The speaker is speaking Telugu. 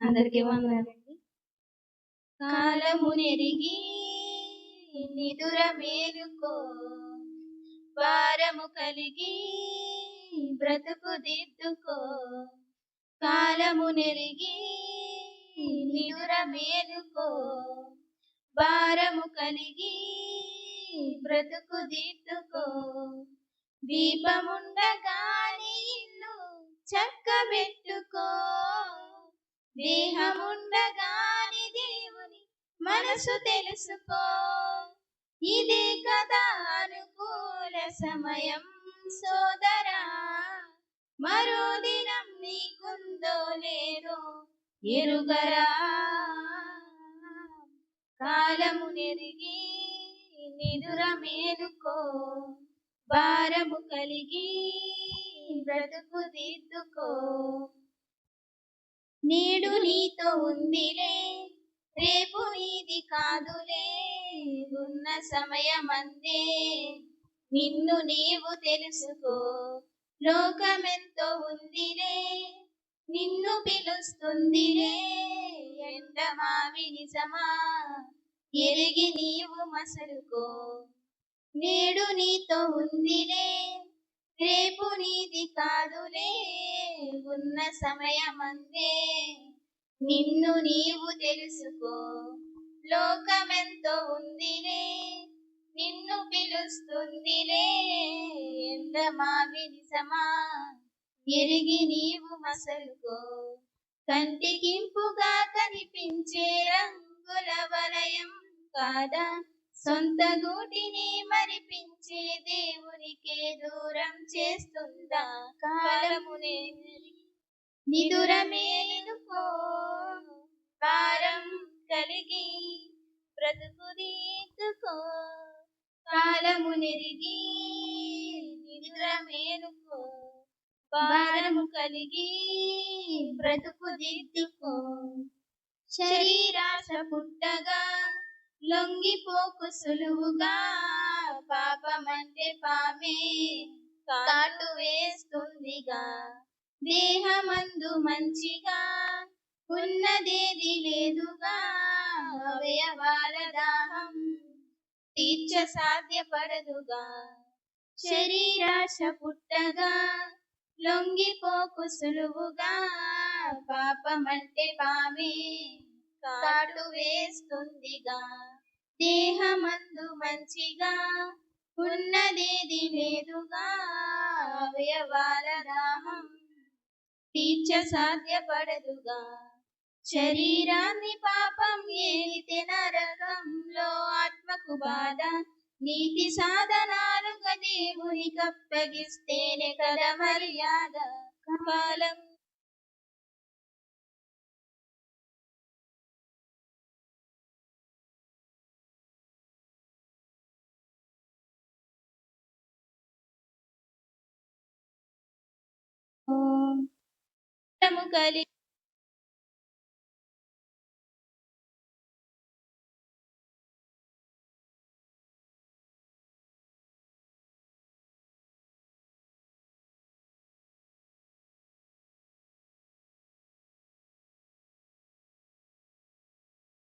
అందరికీ వందనాలండి. కాలము నెరిగి నిదుర మేలుకో, భారము కలిగి బ్రతుకు దిద్దుకో. కాలము నెరిగి నిదుర మేలుకో, భారము కలిగి బ్రతుకు దిద్దుకో. దీపముండగానే ఇల్లు చక్కబెట్టుకో, దేహముండగాని దేవుని మనసు తెలుసుకో. ఇదే కదా అనుకూల సమయం సోదరా, మరో దినం నీకుందో లేదో ఎరుగరా. కాలము నెరిగి నిదుర మేలుకో, భారము కలిగి బ్రతుకు దిద్దుకో. నేడు నీతో ఉందిలే, రేపు నీది కాదులే. ఉన్న సమయమందే నిన్ను నీవు తెలుసుకో. లోకమెంతో ఉందిలే, నిన్ను పిలుస్తుందిలే. ఎండమావి నిజమా ఎరిగి నీవు మసలుకో. నేడు నీతో ఉందిలే, రేపు నీది కాదులే. ఉన్న సమయమందే నిన్ను నీవు తెలుసుకో. లోకమెంతో ఉందిలే, నిన్ను పిలుస్తుందిలే. ఎండమావి నిజమా ఎరిగి నీవు మసలుకో. కంటికింపుగా కనిపించే రంగుల వలయం కాదా, సొంత గూటిని మరిపించే దేవునికే దూరం చేస్తుందా. కాలము నిదుర మేలుకో, భారం కలిగి బ్రతుకు దిద్దుకో. కాలము నెరిగి నిదుర మేలుకో, భారము కలిగి బ్రతుకు దిద్దుకో. శరీరాశ పుట్టగా లొంగిపోకు సులువుగా, పాపమంటే పామే కాటు వేస్తుందిగా. దేహమందు మంచిగా ఉన్నదేది లేదుగా, అవయవాల దాహం తీర్చ సాధ్యపడదుగా. శరీరాశ పుట్టగా లొంగిపోకు సులువుగా, పాపమంటే పామే కాటు వేస్తుందిగా. దేహమందు మంచిగా ఉన్నదేది లేదుగా, అవయవాల దాహం తీర్చ సాధ్యపడదుగా. శరీరాన్ని పాపం ఏలితే నరకంలో ఆత్మకు బాధ. నీతి సాధనాలుగా దేవునికప్పగిస్తేనే కదా మర్యాద. కాలం కలిగి